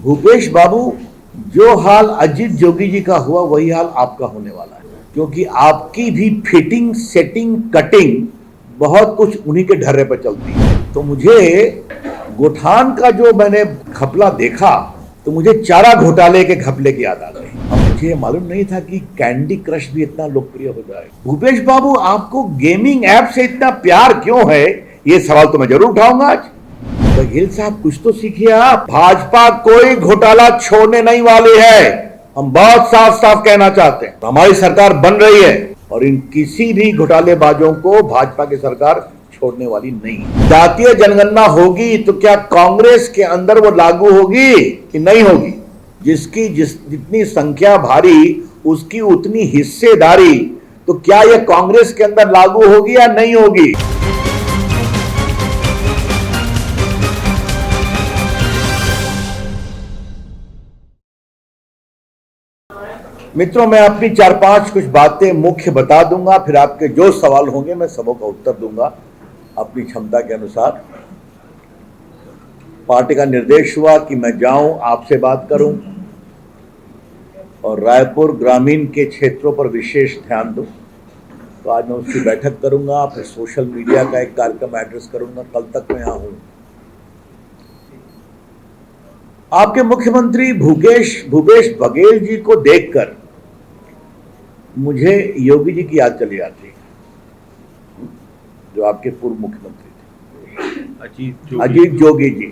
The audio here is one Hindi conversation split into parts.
भूपेश बाबू, जो हाल अजीत जोगी जी का हुआ वही हाल आपका होने वाला है, क्योंकि आपकी भी फिटिंग, सेटिंग, कटिंग बहुत कुछ उन्हीं के ढर्रे पर चलती है। तो मुझे गोठान का जो मैंने घपला देखा तो मुझे चारा घोटाले के घपले की याद आ गई। अब मुझे मालूम नहीं था कि कैंडी क्रश भी इतना लोकप्रिय हो जाए। भूपेश बाबू, आपको गेमिंग ऐप से इतना प्यार क्यों है, ये सवाल तो मैं जरूर उठाऊंगा आज। बघेल साहब, कुछ तो सीखिए आप। भाजपा कोई घोटाला छोड़ने नहीं वाली है, हम बहुत साफ साफ कहना चाहते हैं। हमारी सरकार बन रही है और इन किसी भी घोटालेबाजों को भाजपा की सरकार छोड़ने वाली नहीं। जातीय जनगणना होगी तो क्या कांग्रेस के अंदर वो लागू होगी कि नहीं होगी? जिसकी जितनी संख्या भारी उसकी उतनी हिस्सेदारी, तो क्या यह कांग्रेस के अंदर लागू होगी या नहीं होगी? मित्रों, मैं अपनी 4-5 कुछ बातें मुख्य बता दूंगा, फिर आपके जो सवाल होंगे मैं सबों का उत्तर दूंगा अपनी क्षमता के अनुसार। पार्टी का निर्देश हुआ कि मैं जाऊं, आपसे बात करूं और रायपुर ग्रामीण के क्षेत्रों पर विशेष ध्यान दूं। तो आज मैं उसकी बैठक करूंगा, फिर सोशल मीडिया का एक कार्यक्रम एड्रेस करूंगा। कल तक मैं यहाँ हूं। आपके मुख्यमंत्री भूपेश बघेल जी को देखकर मुझे योगी जी की याद चली जाती है, जो आपके पूर्व मुख्यमंत्री थे, अजीत जोगी जी।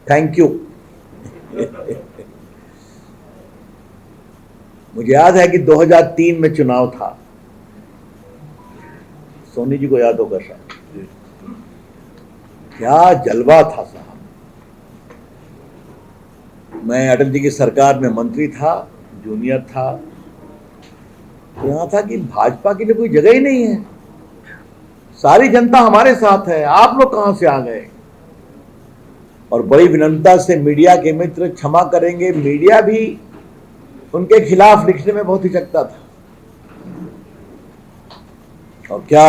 Thank you. मुझे याद है कि 2003 में चुनाव था, सोनी जी को याद होगा शायद। क्या जलवा था साहब। मैं अटल जी की सरकार में मंत्री था, जूनियर था, तो यहां था कि भाजपा के लिए कोई जगह ही नहीं है, सारी जनता हमारे साथ है, आप लोग कहां से आ गए। और बड़ी विनम्रता से मीडिया के मित्र क्षमा करेंगे, मीडिया भी उनके खिलाफ लिखने में बहुत हिचकता था। और क्या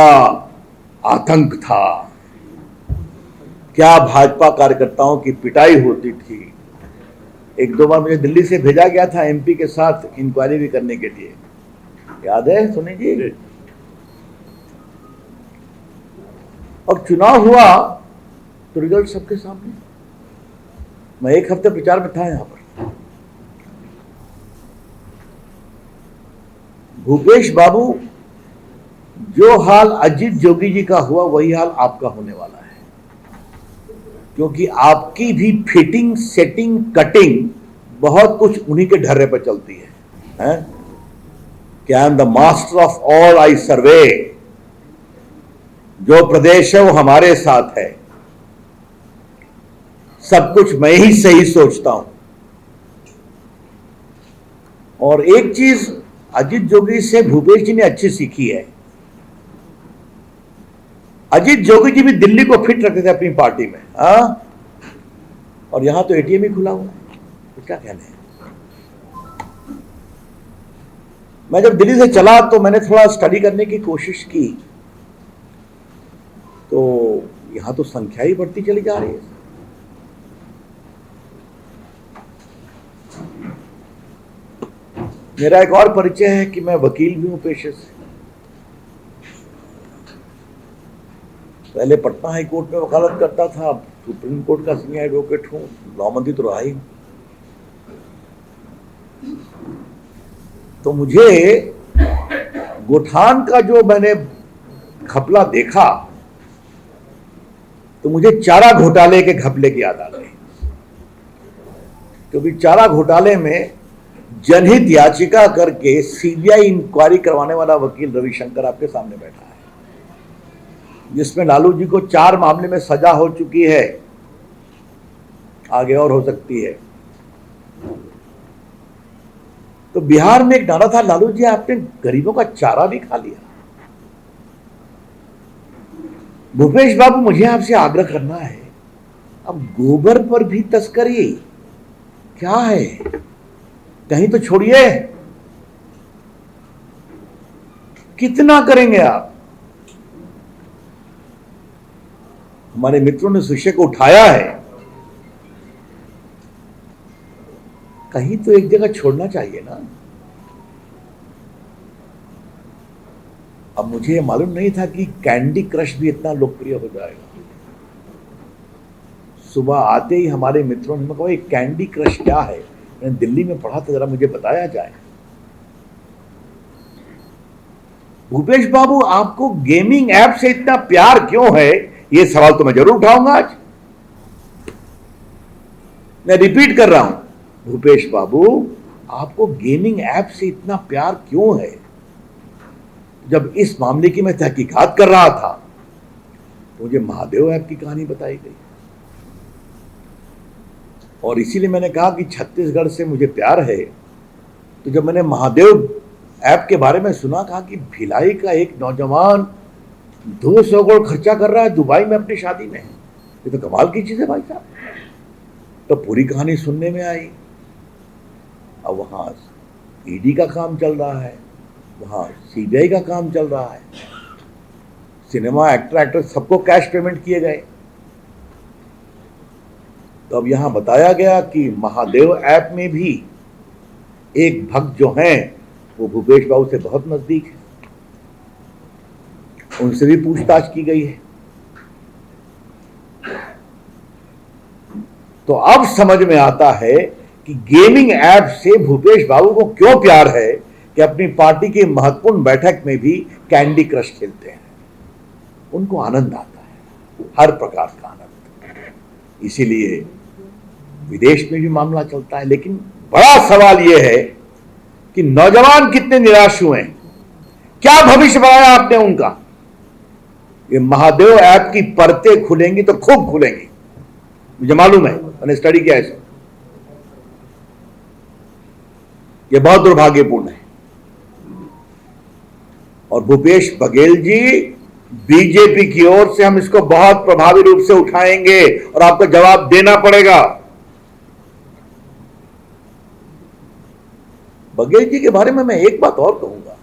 आतंक था, क्या भाजपा कार्यकर्ताओं की पिटाई होती थी। एक दो बार मुझे दिल्ली से भेजा गया था एमपी के साथ इंक्वायरी भी करने के लिए, याद है सुनी जी? और चुनाव हुआ तो रिजल्ट सबके सामने। मैं एक हफ्ते प्रचार में था यहां पर। भूपेश बाबू, जो हाल अजीत जोगी जी का हुआ वही हाल आपका होने वाला है, क्योंकि आपकी भी फिटिंग, सेटिंग, कटिंग बहुत कुछ उन्हीं के ढर्रे पर चलती है? कि I am the master of all, I survey. जो प्रदेश है वो हमारे साथ है, सब कुछ मैं ही सही सोचता हूं। और एक चीज अजीत जोगी से भूपेश जी ने अच्छी सीखी है। अजीत जोगी जी भी दिल्ली को फिट रखते थे अपनी पार्टी में, और यहां तो एटीएम ही खुला हुआ है, तो क्या कहने हैं। मैं जब दिल्ली से चला तो मैंने थोड़ा स्टडी करने की कोशिश की, तो यहां तो संख्या ही बढ़ती चली जा रही है। मेरा एक और परिचय है कि मैं वकील भी हूं पेशे से। पहले पटना हाई कोर्ट में वकालत करता था, अब सुप्रीम कोर्ट का सीनियर एडवोकेट हूं, लॉ मंत्री तो रहा ही। तो मुझे गोठान का जो मैंने घपला देखा तो मुझे चारा घोटाले के घपले की याद आ गई, क्योंकि चारा घोटाले में जनहित याचिका करके सीबीआई इंक्वायरी करवाने वाला वकील रविशंकर आपके सामने बैठा है, जिसमें लालू जी को 4 मामले में सजा हो चुकी है, आगे और हो सकती है। तो बिहार में एक नारा था, लालू जी आपने गरीबों का चारा भी खा लिया। भूपेश बाबू, मुझे आपसे आग्रह करना है, अब गोबर पर भी तस्करी क्या है, कहीं तो छोड़िए। कितना करेंगे आप? हमारे मित्रों ने इस विषय को उठाया है, कहीं तो एक जगह छोड़ना चाहिए ना। अब मुझे मालूम नहीं था कि कैंडी क्रश भी इतना लोकप्रिय हो जाएगा। सुबह आते ही हमारे मित्रों ने कहा, कैंडी क्रश क्या है? मैंने दिल्ली में पढ़ा था, जरा मुझे बताया जाए। भूपेश बाबू, आपको गेमिंग ऐप से इतना प्यार क्यों है? यह सवाल तो मैं जरूर उठाऊंगा आज। मैं रिपीट कर रहा हूं, भूपेश बाबू, आपको गेमिंग ऐप से इतना प्यार क्यों है? जब इस मामले की मैं तहकीकात कर रहा था तो मुझे महादेव ऐप की कहानी बताई गई, और इसीलिए मैंने कहा कि छत्तीसगढ़ से मुझे प्यार है। तो जब मैंने महादेव ऐप के बारे में सुना, कहा कि भिलाई का एक नौजवान 200 करोड़ खर्चा कर रहा है दुबई में अपनी शादी में, ये तो कमाल की चीज है भाई साहब। तो पूरी कहानी सुनने में आई। अब वहां ईडी का काम चल रहा है, वहां सीबीआई का काम चल रहा है, सिनेमा एक्टर सबको कैश पेमेंट किए गए। तो अब यहां बताया गया कि महादेव ऐप में भी एक भक्त जो हैं वो भूपेश बाबू से बहुत नजदीक है, उनसे भी पूछताछ की गई है। तो अब समझ में आता है कि गेमिंग ऐप से भूपेश बाबू को क्यों प्यार है कि अपनी पार्टी की महत्वपूर्ण बैठक में भी कैंडी क्रश खेलते हैं। उनको आनंद आता है, हर प्रकार का आनंद। इसीलिए विदेश में भी मामला चलता है। लेकिन बड़ा सवाल यह है कि नौजवान कितने निराश हुए हैं, क्या भविष्य बनाया आपने उनका? ये महादेव ऐप की परतें खुलेंगी तो खूब खुलेंगी, मुझे मालूम है, मैंने स्टडी किया है। यह बहुत दुर्भाग्यपूर्ण है। और भूपेश बघेल जी, बीजेपी की ओर से हम इसको बहुत प्रभावी रूप से उठाएंगे और आपको जवाब देना पड़ेगा। बघेल जी के बारे में मैं एक बात और कहूंगा,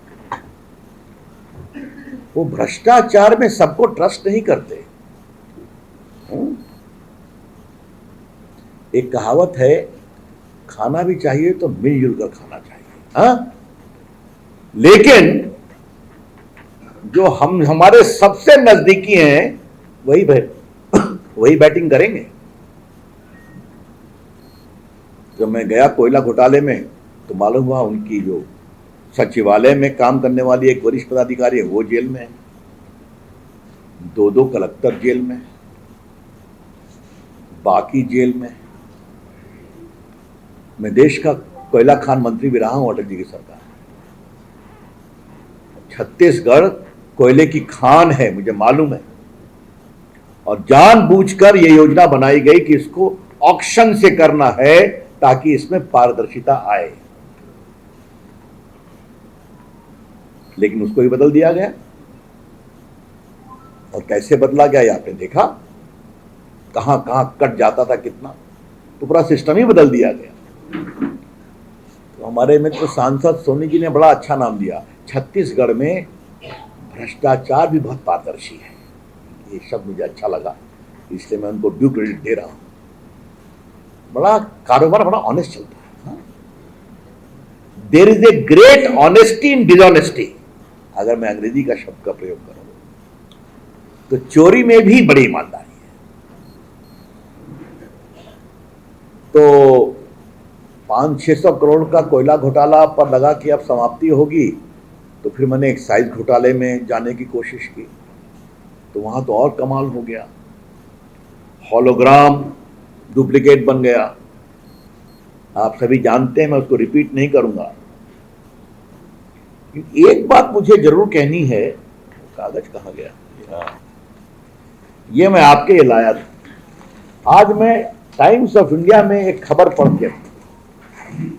वो भ्रष्टाचार में सबको ट्रस्ट नहीं करते। एक कहावत है, खाना भी चाहिए तो मिलजुल कर खाना चाहिए। हाँ, लेकिन जो हमारे सबसे नजदीकी हैं वही बैटिंग करेंगे। जब मैं गया कोयला घोटाले में तो मालूम हुआ उनकी जो सचिवालय में काम करने वाली एक वरिष्ठ पदाधिकारी है वो जेल में है, 2 कलेक्टर जेल में, बाकी जेल में। मैं देश का कोयला खान मंत्री भी रहा हूं अटल जी की सरकार। छत्तीसगढ़ कोयले की खान है, मुझे मालूम है, और जानबूझकर यह योजना बनाई गई कि इसको ऑक्शन से करना है ताकि इसमें पारदर्शिता आए, लेकिन उसको ही बदल दिया गया। और कैसे बदला गया ये आपने देखा, कहां कहां कट जाता था कितना, तो पूरा सिस्टम ही बदल दिया गया। तो हमारे मित्र सांसद सोनी जी ने बड़ा अच्छा नाम दिया, छत्तीसगढ़ में भ्रष्टाचार भी बहुत पारदर्शी है। ये शब्द मुझे अच्छा लगा, इसलिए मैं उनको ड्यू क्रेडिट दे रहा हूं। बड़ा कारोबार बड़ा ऑनेस्ट चलता है। There is a great honesty in dishonesty, अगर मैं अंग्रेजी का शब्द का प्रयोग करूं तो चोरी में भी बड़ी ईमानदारी है। तो 500-600 करोड़ का कोयला घोटाला पर लगा कि अब समाप्ति होगी, तो फिर मैंने एक्साइज घोटाले में जाने की कोशिश की, तो वहां तो और कमाल हो गया, हॉलोग्राम डुप्लीकेट बन गया। आप सभी जानते हैं, मैं उसको रिपीट नहीं करूंगा। एक बात मुझे जरूर कहनी है, कागज कहां गया, ये मैं आपके लिए लाया था। आज मैं टाइम्स ऑफ इंडिया में एक खबर पढ़ के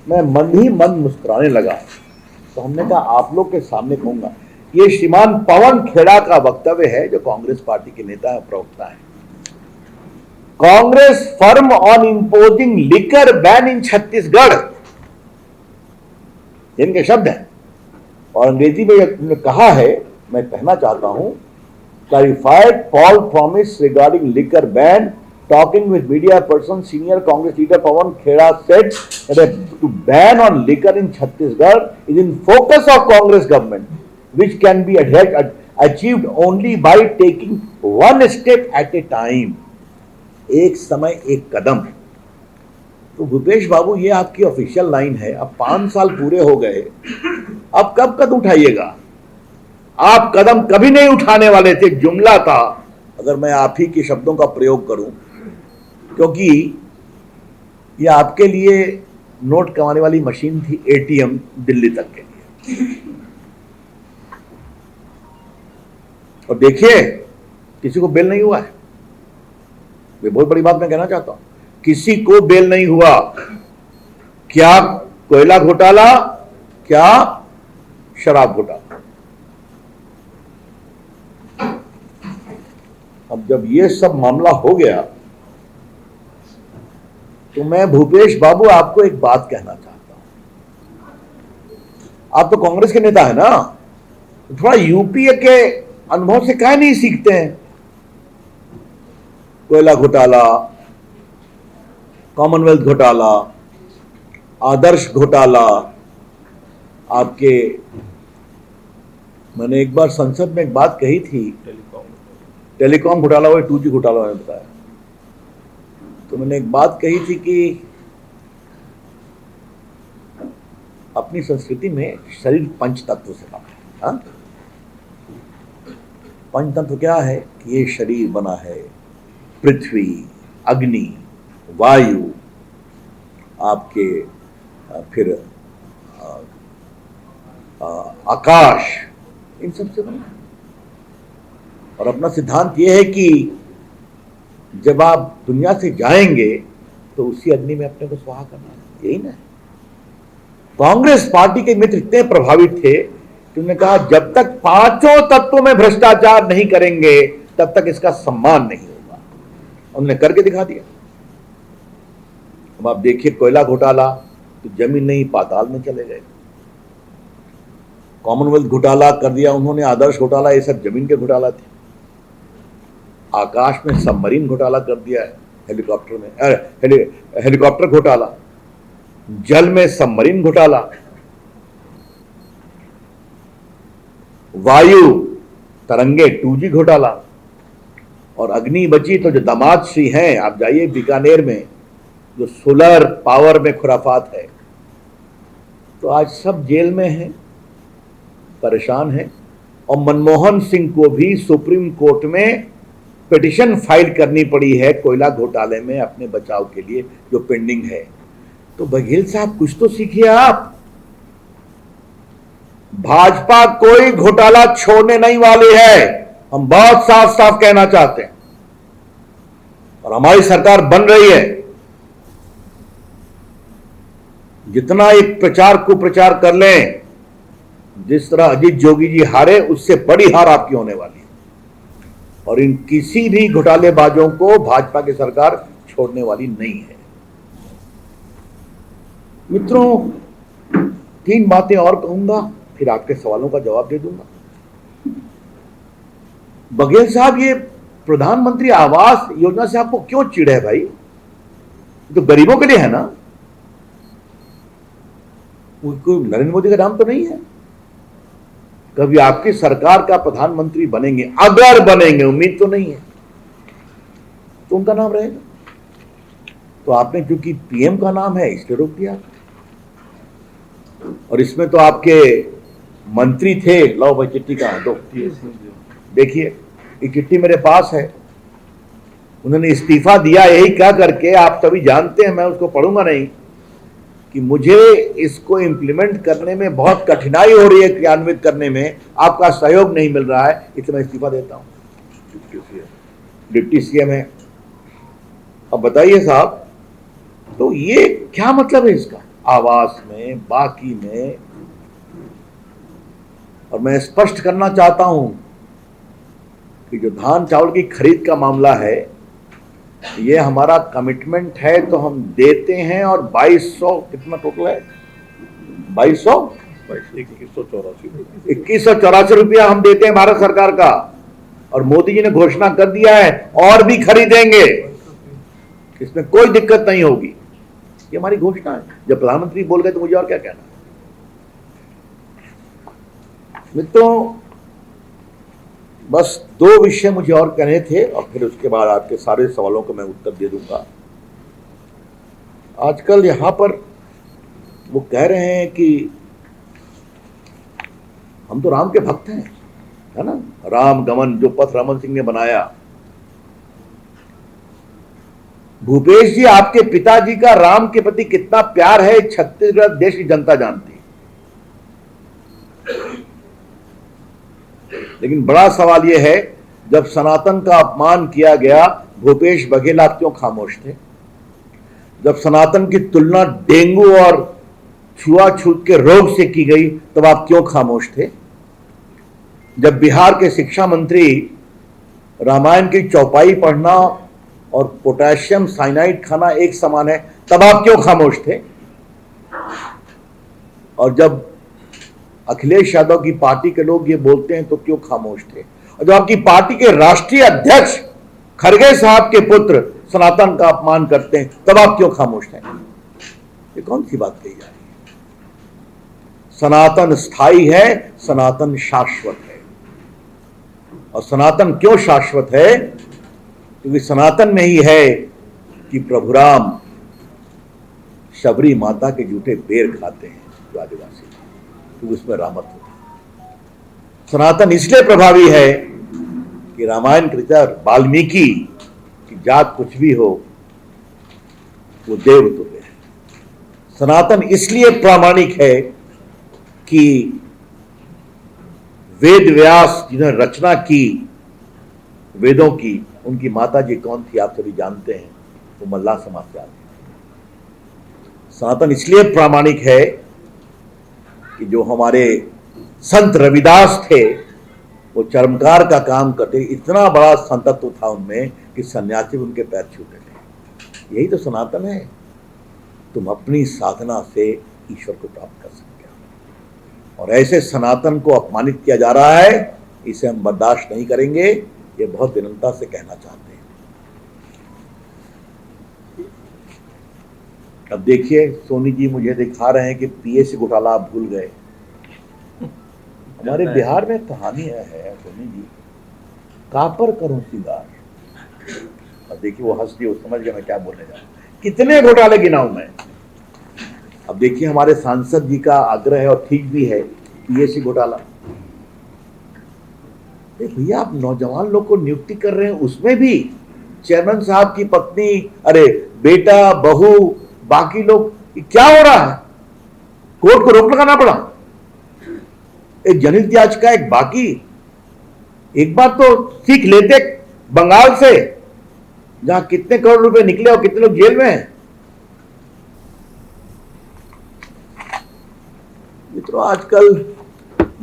मैं मन ही मन मुस्कुराने लगा, तो हमने कहा आप लोग के सामने कहूंगा। ये श्रीमान पवन खेड़ा का वक्तव्य है, जो कांग्रेस पार्टी के नेता है, प्रवक्ता है। Congress firm on imposing liquor ban in Chhattisgarh, इनके शब्द हैं। और अंग्रेजी में कहा है, मैं कहना चाहता हूं, clarified Paul promise regarding liquor ban. Talking with media person, senior Congress leader Pawan Khera said that to ban on liquor in Chhattisgarh is in focus of Congress government, which can be achieved only by taking one step at a time. एक समय एक कदम। तो भूपेश बाबू, ये आपकी ऑफिशियल लाइन है। अब 5 साल पूरे हो गए, अब कब कदम उठाइएगा? आप कदम कभी नहीं उठाने वाले थे, जुमला था, अगर मैं आप ही के शब्दों का प्रयोग करूं, क्योंकि ये आपके लिए नोट कमाने वाली मशीन थी, एटीएम दिल्ली तक के लिए। और देखिए, किसी को बेल नहीं हुआ है। ये बहुत बड़ी बात मैं कहना चाहता हूं, किसी को बेल नहीं हुआ। क्या कोयला घोटाला, क्या शराब घोटाला। अब जब ये सब मामला हो गया, तो मैं भूपेश बाबू आपको एक बात कहना चाहता हूं। आप तो कांग्रेस के नेता है ना, थोड़ा यूपीए के अनुभव से काहे नहीं सीखते हैं? कोयला घोटाला, कॉमनवेल्थ घोटाला, आदर्श घोटाला, आपके, मैंने एक बार संसद में एक बात कही थी, टेलीकॉम घोटाला, वो 2G घोटाला मैंने बताया। तो मैंने एक बात कही थी कि अपनी संस्कृति में शरीर पंच तत्व से बना है। पंच तत्व क्या है कि ये शरीर बना है पृथ्वी, अग्नि, वायु, आपके फिर आकाश, इन सब से बना। और अपना सिद्धांत यह है कि जब आप दुनिया से जाएंगे तो उसी अग्नि में अपने को स्वाहा करना है, यही ना। कांग्रेस पार्टी के मित्र इतने प्रभावित थे कि उन्होंने कहा जब तक 5 तत्वों में भ्रष्टाचार नहीं करेंगे तब तक इसका सम्मान नहीं होगा। उन्होंने करके दिखा दिया। अब आप देखिए, कोयला घोटाला तो जमीन नहीं पाताल में चले गए। कॉमनवेल्थ घोटाला कर दिया उन्होंने, आदर्श घोटाला, ये सब जमीन के घोटाला थे। आकाश में सबमरीन घोटाला कर दिया है, हेलीकॉप्टर में हेलीकॉप्टर घोटाला, जल में सबमरीन घोटाला, वायु तरंगे 2G घोटाला, और अग्नि बची तो जो दामाद श्री हैं, आप जाइए बीकानेर में, जो सोलर पावर में खुराफात है, तो आज सब जेल में हैं, परेशान हैं। और मनमोहन सिंह को भी सुप्रीम कोर्ट में पिटिशन फाइल करनी पड़ी है कोयला घोटाले में अपने बचाव के लिए, जो पेंडिंग है। तो बघेल साहब, कुछ तो सीखिए आप। भाजपा कोई घोटाला छोड़ने नहीं वाली है, हम बहुत साफ साफ कहना चाहते हैं। और हमारी सरकार बन रही है। जितना एक प्रचार कुप्रचार कर लें, जिस तरह अजीत जोगी जी हारे, उससे बड़ी हार आपकी होने वाली है। और इन किसी भी घोटालेबाजों को भाजपा की सरकार छोड़ने वाली नहीं है। मित्रों, 3 बातें और कहूंगा, फिर आपके सवालों का जवाब दे दूंगा। बघेल साहब, ये प्रधानमंत्री आवास योजना से आपको क्यों चिढ़ है भाई? तो गरीबों के लिए है ना, कोई नरेंद्र मोदी का नाम तो नहीं है। कभी आपकी सरकार का प्रधानमंत्री बनेंगे, अगर बनेंगे, उम्मीद तो नहीं है, तो उनका नाम रहेगा। तो आपने क्योंकि पीएम का नाम है इसलिए रोक दिया। और इसमें तो आपके मंत्री थे, लो भाई चिट्ठी कहां दो, देखिए ये चिट्ठी मेरे पास है। उन्होंने इस्तीफा दिया यही क्या करके, आप सभी जानते हैं, मैं उसको पढ़ूंगा नहीं, कि मुझे इसको इम्प्लीमेंट करने में बहुत कठिनाई हो रही है, क्रियान्वित करने में आपका सहयोग नहीं मिल रहा है, इसलिए मैं इस्तीफा देता हूं। डिप्टी सीएम है। अब बताइए साहब, तो ये क्या मतलब है इसका, आवास में, बाकी में? और मैं स्पष्ट करना चाहता हूं कि जो धान चावल की खरीद का मामला है, ये हमारा कमिटमेंट है, तो हम देते हैं। और 2200 कितना टोटल है, 2184 रुपया हम देते हैं भारत सरकार का। और मोदी जी ने घोषणा कर दिया है और भी खरीदेंगे, इसमें कोई दिक्कत नहीं होगी। ये हमारी घोषणा है। जब प्रधानमंत्री बोल गए तो मुझे और क्या कहना। मित्रों, बस दो विषय मुझे और कहने थे और फिर उसके बाद आपके सारे सवालों को मैं उत्तर दे दूंगा। आजकल यहां पर वो कह रहे हैं कि हम तो राम के भक्त हैं, है ना, राम गमन जो पथ रमन सिंह ने बनाया। भूपेश जी, आपके पिताजी का राम के प्रति कितना प्यार है छत्तीसगढ़ देश की जनता जानती है। लेकिन बड़ा सवाल यह है, जब सनातन का अपमान किया गया, भूपेश बघेल आप क्यों खामोश थे? जब सनातन की तुलना डेंगू और छुआछूत के रोग से की गई, तब आप क्यों खामोश थे? जब बिहार के शिक्षा मंत्री रामायण की चौपाई पढ़ना और पोटेशियम साइनाइड खाना एक समान है, तब आप क्यों खामोश थे? और जब अखिलेश यादव की पार्टी के लोग ये बोलते हैं तो क्यों खामोश थे? और जब आपकी पार्टी के राष्ट्रीय अध्यक्ष खड़गे साहब के पुत्र सनातन का अपमान करते हैं, तब आप क्यों खामोश थे? ये कौन सी बात कही जा रही है? सनातन स्थायी है, सनातन शाश्वत है। और सनातन क्यों शाश्वत है? क्योंकि सनातन में ही है कि प्रभु राम शबरी माता के जूठे बेर खाते हैं जो आदिवासी, क्योंकि उसमें रामत होता है। सनातन इसलिए प्रभावी है कि रामायण के भीतर वाल्मीकि की जात कुछ भी हो, वो देव तुल्य है। सनातन इसलिए प्रामाणिक है कि वेद व्यास जिन्होंने रचना की वेदों की, उनकी माता जी कौन थी आप सभी जानते हैं, वो मल्लाह समाज से आती है। सनातन इसलिए प्रामाणिक है कि जो हमारे संत रविदास थे, वो चरमकार का काम करते, इतना बड़ा संतत्व था उनमें कि सन्यासी उनके पैर छूटे थे। यही तो सनातन है। तुम अपनी साधना से ईश्वर को प्राप्त कर सकते हो, और ऐसे सनातन को अपमानित किया जा रहा है, इसे हम बर्दाश्त नहीं करेंगे। ये बहुत विनम्रता से कहना चाहते हैं। अब देखिए, सोनी जी मुझे दिखा रहे हैं कि पीएससी घोटाला आप भूल गए। हमारे बिहार में कहानी है सोनी जी, कापर करूं सिंगार। अब देखिए वो हंस दिए, समझ गया मैं क्या बोलने जा रहा हूं। कितने घोटाले गिनाऊं मैं? अब देखिए, हमारे सांसद जी का आग्रह है और ठीक भी है, पीएससी घोटाला। भैया, आप नौजवान लोग को नियुक्ति कर रहे हैं, उसमें भी चेयरमैन साहब की पत्नी, अरे बेटा, बहू, बाकी लोग, क्या हो रहा है? कोर्ट को रोक लगाना पड़ा। एक जनहित याचिका, एक बाकी। एक बात तो सीख लेते बंगाल से, जहां कितने करोड़ रुपए निकले और कितने लोग जेल में हैं। मित्रों, आजकल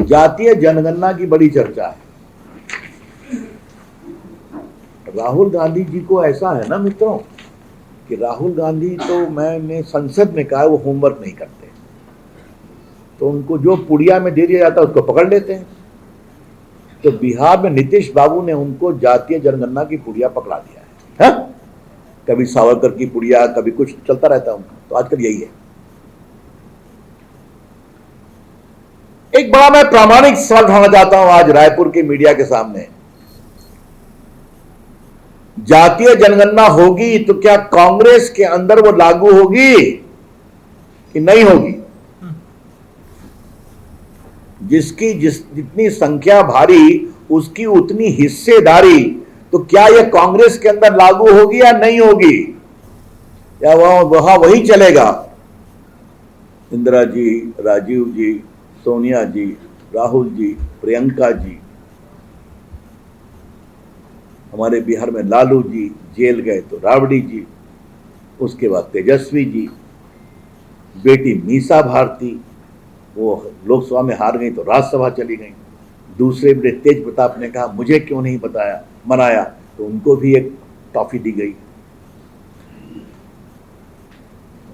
जातीय जनगणना की बड़ी चर्चा है। राहुल गांधी जी को ऐसा है ना मित्रों कि राहुल गांधी तो मैंने संसद में कहा, वो होमवर्क नहीं करते, तो उनको जो पुड़िया में दे दिया जाता है उसको पकड़ लेते हैं। तो बिहार में नीतीश बाबू ने उनको जातीय जनगणना की पुड़िया पकड़ा दिया है, हा? कभी सावरकर की पुड़िया, कभी कुछ चलता रहता है उनका। तो आजकल यही है। एक बड़ा मैं प्रामाणिक सवाल उठाना चाहता हूं आज रायपुर के मीडिया के सामने। जातीय जनगणना होगी तो क्या कांग्रेस के अंदर वो लागू होगी कि नहीं होगी? जिसकी जितनी संख्या भारी, उसकी उतनी हिस्सेदारी। तो क्या यह कांग्रेस के अंदर लागू होगी या नहीं होगी, या वहां वही चलेगा? इंदिरा जी, राजीव जी, सोनिया जी, राहुल जी, प्रियंका जी, हमारे बिहार में लालू जी जेल गए तो राबड़ी जी, उसके बाद तेजस्वी जी, बेटी मीसा भारती वो लोकसभा में हार गई तो राज्यसभा चली गई। दूसरे बेटे तेज प्रताप ने कहा मुझे क्यों नहीं बताया, मनाया, तो उनको भी एक टॉफी दी गई।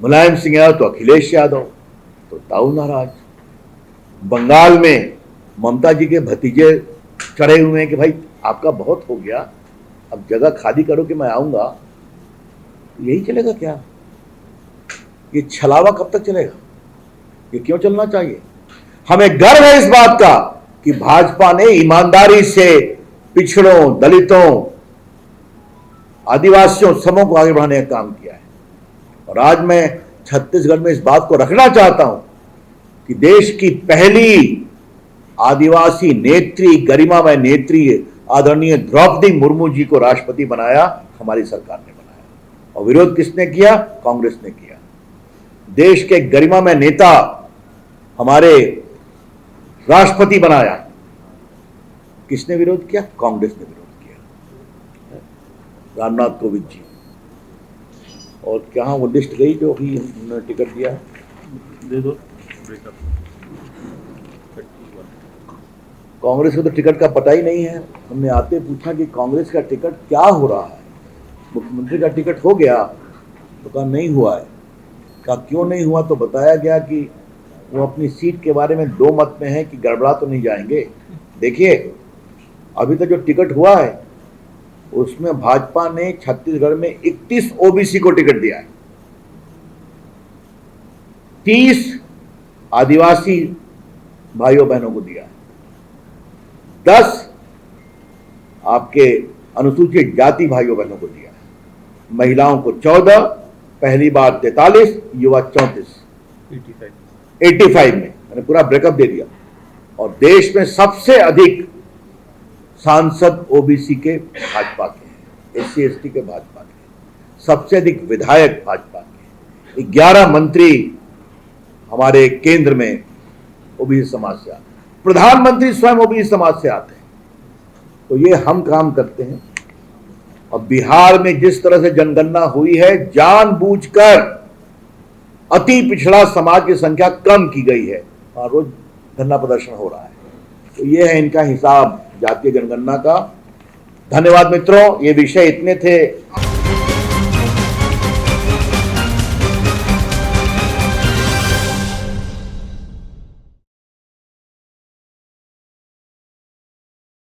मुलायम सिंह यादव तो अखिलेश यादव तो ताऊ नाराज। बंगाल में ममता जी के भतीजे चढ़े हुए हैं कि भाई आपका बहुत हो गया, अब जगह खाली करो कि मैं आऊंगा, यही चलेगा क्या? ये छलावा कब तक चलेगा? ये क्यों चलना चाहिए? हमें गर्व है इस बात का कि भाजपा ने ईमानदारी से पिछड़ों, दलितों, आदिवासियों सबों को आगे बढ़ाने का काम किया है। और आज मैं छत्तीसगढ़ में इस बात को रखना चाहता हूं कि देश की पहली आदिवासी नेत्री, गरिमामय नेत्री आदरणीय द्रौपदी मुर्मू जी को राष्ट्रपति बनाया हमारी सरकार ने बनाया। और विरोध किसने किया? कांग्रेस ने किया। देश के गरिमामय नेता हमारे राष्ट्रपति बनाया, किसने विरोध किया? कांग्रेस ने विरोध किया, रामनाथ कोविंद जी। और क्या वो लिस्ट गई जो भी उन्होंने टिकट दिया? दे दो। कांग्रेस को तो टिकट का पता ही नहीं है। हमने आते पूछा कि कांग्रेस का टिकट क्या हो रहा है? मुख्यमंत्री का टिकट हो गया तो कहा नहीं हुआ है। कहा क्यों नहीं हुआ? तो बताया गया कि वो अपनी सीट के बारे में दो मत में है कि गड़बड़ा तो नहीं जाएंगे। देखिए, अभी तक जो टिकट हुआ है उसमें भाजपा ने छत्तीसगढ़ में 31 ओबीसी को टिकट दिया है, 30 आदिवासी भाइयों बहनों को दिया है, 10 आपके अनुसूचित जाति भाइयों बहनों को दिया है, महिलाओं को 14, पहली बार 43, युवा 34, 85 में मैंने पूरा ब्रेकअप दे दिया। और देश में सबसे अधिक सांसद ओबीसी के भाजपा के हैं, SC ST के भाजपा के, सबसे अधिक विधायक भाजपा के, 11 मंत्री हमारे केंद्र में ओबीसी समाज से आते हैं, प्रधानमंत्री स्वयं ओबीसी समाज से आते हैं। तो ये हम काम करते हैं। और बिहार में जिस तरह से जनगणना हुई है, जानबूझकर अति पिछड़ा समाज की संख्या कम की गई है और रोज धरना प्रदर्शन हो रहा है। तो ये है इनका हिसाब जातीय जनगणना का। धन्यवाद मित्रों, ये विषय इतने थे।